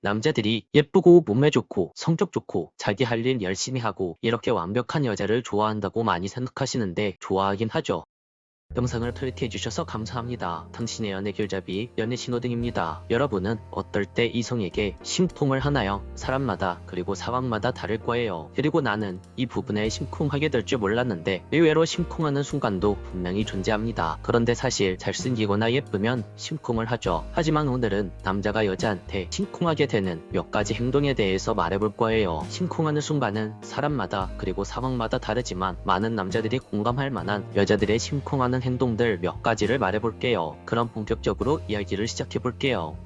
남자들이 예쁘고 몸매 좋고 성격 좋고 자기 할 일 열심히 하고 이렇게 완벽한 여자를 좋아한다고 많이 생각하시는데 좋아하긴 하죠. 영상을 클릭해주셔서 감사합니다. 당신의 연애 길잡이 연애 신호등입니다. 여러분은 어떨 때 이성에게 심쿵을 하나요? 사람마다 그리고 상황마다 다를 거예요. 그리고 나는 이 부분에 심쿵하게 될 줄 몰랐는데 의외로 심쿵하는 순간도 분명히 존재합니다. 그런데 사실 잘생기거나 예쁘면 심쿵을 하죠. 하지만 오늘은 남자가 여자한테 심쿵하게 되는 몇 가지 행동에 대해서 말해볼 거예요. 심쿵하는 순간은 사람마다 그리고 상황마다 다르지만 많은 남자들이 공감할 만한 여자들의 심쿵하는 행동들 몇 가지를 말해볼게요. 그럼 본격적으로 이야기를 시작해볼게요.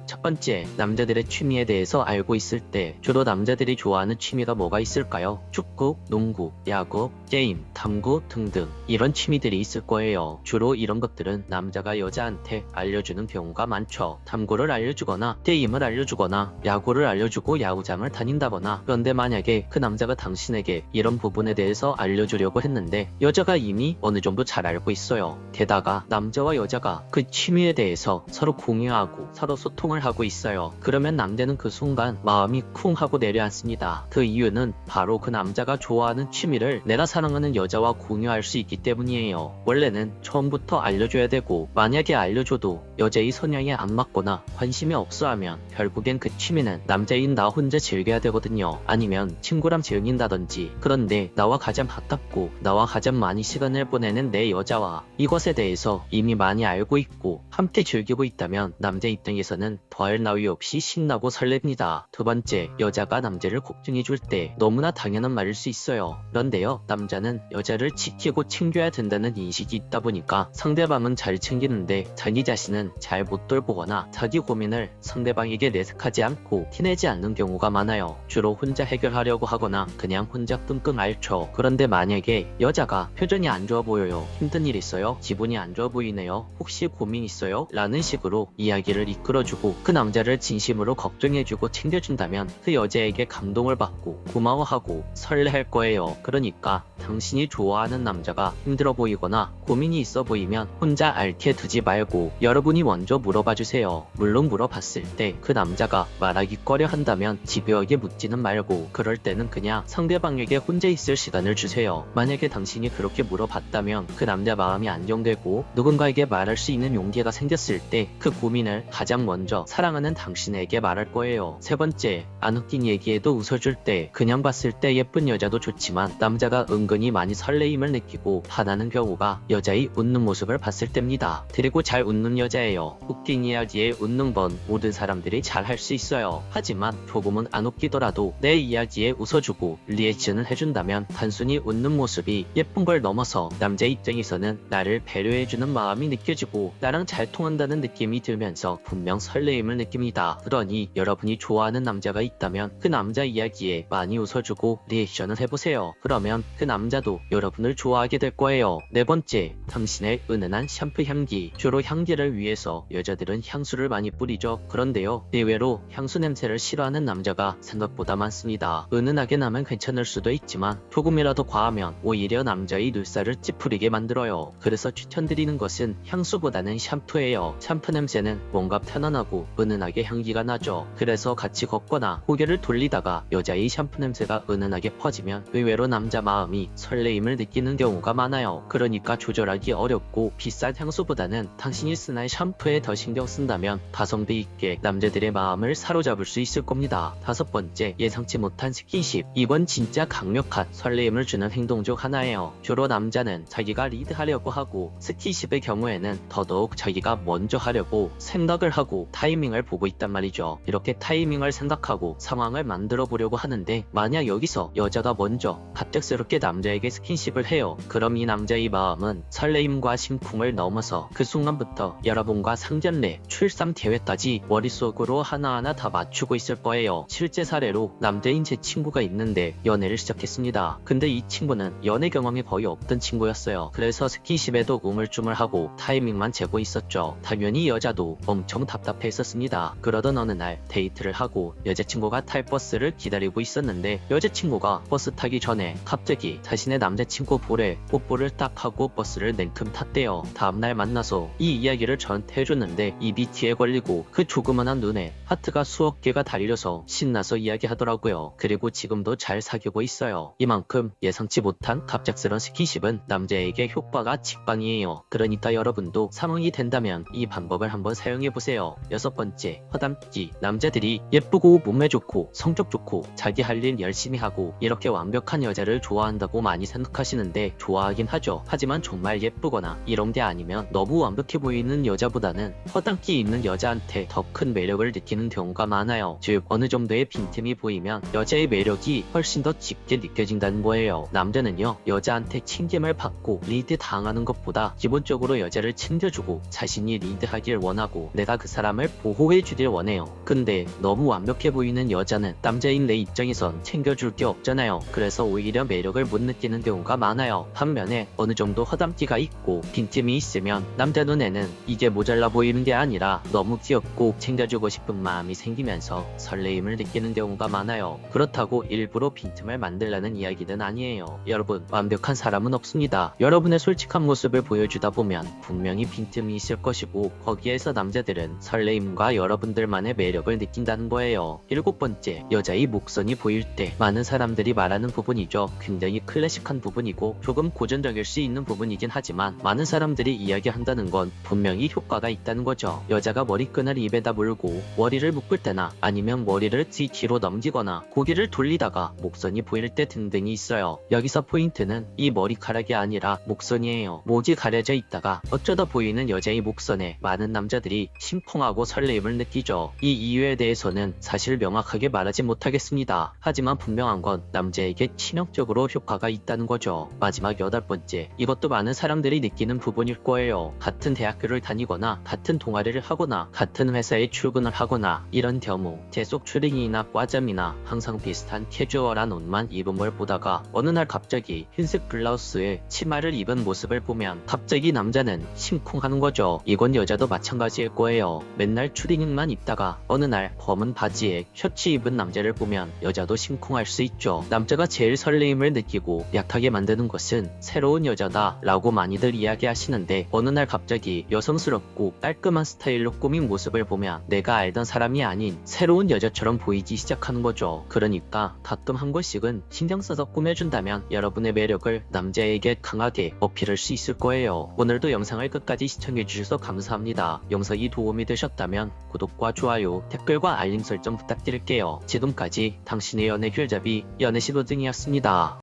첫 번째, 남자들의 취미에 대해서 알고 있을 때 주로 남자들이 좋아하는 취미가 뭐가 있을까요? 축구, 농구, 야구, 게임, 탐구 등등 이런 취미들이 있을 거예요. 주로 이런 것들은 남자가 여자한테 알려주는 경우가 많죠. 탐구를 알려주거나 게임을 알려주거나 야구를 알려주고 야구장을 다닌다거나. 그런데 만약에 그 남자가 당신에게 이런 부분에 대해서 알려주려고 했는데 여자가 이미 어느 정도 잘 알고 있어요. 게다가 남자와 여자가 그 취미에 대해서 서로 공유하고 서로 소통을 하고 있어요. 그러면 남자는 그 순간 마음이 쿵 하고 내려앉습니다. 그 이유는 바로 그 남자가 좋아하는 취미를 내가 사랑하는 여자와 공유할 수 있기 때문이에요. 원래는 처음부터 알려줘야 되고 만약에 알려줘도 여자의 성향에 안 맞거나 관심이 없어하면 결국엔 그 취미는 남자인 나 혼자 즐겨야 되거든요. 아니면 친구랑 즐긴다든지. 그런데 나와 가장 가깝고 나와 가장 많이 시간을 보내는 내 여자와 이것에 대해서 이미 많이 알고 있고 함께 즐기고 있다면 남자 입장에서는 더할 나위 없이 신나고 설렙니다. 두 번째, 여자가 남자를 걱정해줄 때 너무나 당연한 말일 수 있어요. 그런데요, 남자는 여자를 지키고 챙겨야 된다는 인식이 있다 보니까 상대방은 잘 챙기는데 자기 자신은 잘 못 돌보거나 자기 고민을 상대방에게 내색하지 않고 티내지 않는 경우가 많아요. 주로 혼자 해결하려고 하거나 그냥 혼자 끙끙 앓죠. 그런데 만약에 여자가 표정이 안 좋아 보여요. 힘든 일 있어요? 기분이 안 좋아 보이네요? 혹시 고민 있어요? 라는 식으로 이야기를 이끌어주고 그 남자를 진심으로 걱정해주고 챙겨준다면 그 여자에게 감동을 받고 고마워하고 설레할 거예요. 그러니까 당신이 좋아하는 남자가 힘들어 보이거나 고민이 있어 보이면 혼자 앓게 두지 말고 여러분이 먼저 물어봐 주세요. 물론 물어봤을 때 그 남자가 말하기 꺼려 한다면 집요하게 묻지는 말고 그럴 때는 그냥 상대방에게 혼자 있을 시간을 주세요. 만약에 당신이 그렇게 물어봤다면 그 남자 마음이 안정되고 누군가에게 말할 수 있는 용기가 생겼을 때 그 고민을 가장 먼저 사랑하는 당신에게 말할 거예요. 세 번째, 안 웃긴 얘기에도 웃어줄 때. 그냥 봤을 때 예쁜 여자도 좋지만 남자가 은근히 많이 설레임을 느끼고 반하는 경우가 여자의 웃는 모습을 봤을 때입니다. 그리고 잘 웃는 여자예요. 웃긴 이야기에 웃는 건 모든 사람들이 잘 할 수 있어요. 하지만 조금은 안 웃기더라도 내 이야기에 웃어주고 리액션을 해준다면 단순히 웃는 모습이 예쁜 걸 넘어서 남자 입장에서는 나를 배려해주는 마음이 느껴지고 나랑 잘 통한다는 느낌이 들면서 분명 설레임을 느낍니다. 그러니 여러분이 좋아하는 남자가 있다면 그 남자 이야기에 많이 웃어주고 리액션을 해보세요. 그러면 그 남자도 여러분을 좋아하게 될 거예요. 네 번째, 당신의 은은한 샴푸 향기. 주로 향기를 위해서 여자들은 향수를 많이 뿌리죠. 그런데요, 의외로 향수 냄새를 싫어하는 남자가 생각보다 많습니다. 은은하게 나면 괜찮을 수도 있지만 조금이라도 과하면 오히려 남자의 눈살을 찌푸리게 만들어요. 그래서 추천드리는 것은 향수보다는 샴푸예요. 샴푸 냄새는 뭔가 편안하고 은은하게 향기가 나죠. 그래서 같이 걷거나 고개를 돌리다가 여자의 샴푸 냄새가 은은하게 퍼지면 의외로 남자 마음이 설레임을 느끼는 경우가 많아요. 그러니까 조절하기 어렵고 비싼 향수보다는 당신이 쓰는 샴푸에 더 신경 쓴다면 가성비 있게 남자들의 마음을 사로잡을 수 있을 겁니다. 다섯 번째, 예상치 못한 스킨십. 이건 진짜 강력한 설레임을 주는 행동 중 하나예요. 주로 남자는 자기가 리드하려고 하고 스킨십의 경우에는 더더욱 자기가 먼저 하려고 생각을 하고 타이밍을 보고 있단 말이죠. 이렇게 타이밍을 생각하고 상황을 만들어 보려고 하는데 만약 여기서 여자가 먼저 갑작스럽게 남자에게 스킨십을 해요. 그럼 이 남자의 마음은 설레임과 심쿵을 넘어서 그 순간부터 여러분과 상견례, 출산 계획까지 머릿속으로 하나하나 다 맞추고 있을 거예요. 실제 사례로 남자인 제 친구가 있는데 연애를 시작했습니다. 근데 이 친구는 연애 경험이 거의 없던 친구였어요. 그래서 스킨십에도 우물쭈물하고 타이밍만 재고 있었죠. 당연히 여자도 엄청 답답했었습니다. 있었습니다. 그러던 어느 날 데이트를 하고 여자친구가 탈 버스를 기다리고 있었는데 여자친구가 버스 타기 전에 갑자기 자신의 남자친구 볼에 뽀뽀를 딱 하고 버스를 냉큼 탔대요. 다음날 만나서 이 이야기를 저한테 해줬는데 입이 뒤에 걸리고 그 조그만한 눈에 하트가 수억 개가 달려서 신나서 이야기하더라고요. 그리고 지금도 잘 사귀고 있어요. 이만큼 예상치 못한 갑작스런 스킨십은 남자에게 효과가 직방이에요. 그러니까 여러분도 상황이 된다면 이 방법을 한번 사용해보세요. 6번째, 허담기. 남자들이 예쁘고 몸매 좋고 성적 좋고 자기 할 일 열심히 하고 이렇게 완벽한 여자를 좋아한다고 많이 생각하시는데 좋아하긴 하죠. 하지만 정말 예쁘거나 이런 게 아니면 너무 완벽해 보이는 여자보다는 허당기 있는 여자한테 더 큰 매력을 느끼는 경우가 많아요. 즉 어느 정도의 빈틈이 보이면 여자의 매력이 훨씬 더 짙게 느껴진다는 거예요. 남자는요, 여자한테 챙김을 받고 리드 당하는 것보다 기본적으로 여자를 챙겨주고 자신이 리드하길 원하고 내가 그 사람을 보호해주길 원해요. 근데 너무 완벽해 보이는 여자는 남자인 내 입장에선 챙겨줄 게 없잖아요. 그래서 오히려 매력을 못 느끼는 경우가 많아요. 반면에 어느 정도 허담기가 있고 빈틈이 있으면 남자 눈에는 이게 모자라 보이는 게 아니라 너무 귀엽고 챙겨주고 싶은 마음이 생기면서 설레임을 느끼는 경우가 많아요. 그렇다고 일부러 빈틈을 만들라는 이야기는 아니에요. 여러분, 완벽한 사람은 없습니다. 여러분의 솔직한 모습을 보여주다 보면 분명히 빈틈이 있을 것이고 거기에서 남자들은 설레임과 여러분들만의 매력을 느낀다는 거예요. 7번째, 여자의 목선이 보일 때. 많은 사람들이 말하는 부분이죠. 굉장히 클래식한 부분이고 조금 고전적일 수 있는 부분이긴 하지만 많은 사람들이 이야기한다는 건 분명히 효과가 있다는 거죠. 여자가 머리끈을 입에다 물고 머리를 묶을 때나 아니면 머리를 뒤로 넘기거나 고개를 돌리다가 목선이 보일 때 등등이 있어요. 여기서 포인트는 이 머리카락이 아니라 목선이에요. 목이 가려져 있다가 어쩌다 보이는 여자의 목선에 많은 남자들이 심쿵하고 설레임을 느끼죠. 이 이유에 대해서는 사실 명확하게 말하지 못하겠습니다. 하지만 분명한 건 남자에게 치명적으로 효과가 있다는 거죠. 마지막 8번째, 이것도 많은 사람들이 느끼는 부분일 거예요. 같은 대학교를 다니거나 같은 동아리를 하거나 같은 회사에 출근을 하거나 이런 경우 계속 추링이나 과잠이나 항상 비슷한 캐주얼한 옷만 입은 걸 보다가 어느 날 갑자기 흰색 블라우스에 치마를 입은 모습을 보면 갑자기 남자는 심쿵하는 거죠. 이건 여자도 마찬가지일 거예요. 맨날 추리닝만 입다가 어느 날 검은 바지에 셔츠 입은 남자를 보면 여자도 심쿵할 수 있죠. 남자가 제일 설레임을 느끼고 약하게 만드는 것은 새로운 여자다 라고 많이들 이야기하시는데 어느 날 갑자기 여성스럽고 깔끔한 스타일로 꾸민 모습을 보면 내가 알던 사람이 아닌 새로운 여자처럼 보이기 시작하는 거죠. 그러니까 가끔 한 번씩은 신경 써서 꾸며준다면 여러분의 매력을 남자에게 강하게 어필할 수 있을 거예요. 오늘도 영상을 끝까지 시청해주셔서 감사합니다. 영상이 도움이 되셨다면 구독과 좋아요, 댓글과 알림 설정 부탁드릴게요. 지금까지 당신의 연애 휠잡이 연애신호등이었습니다.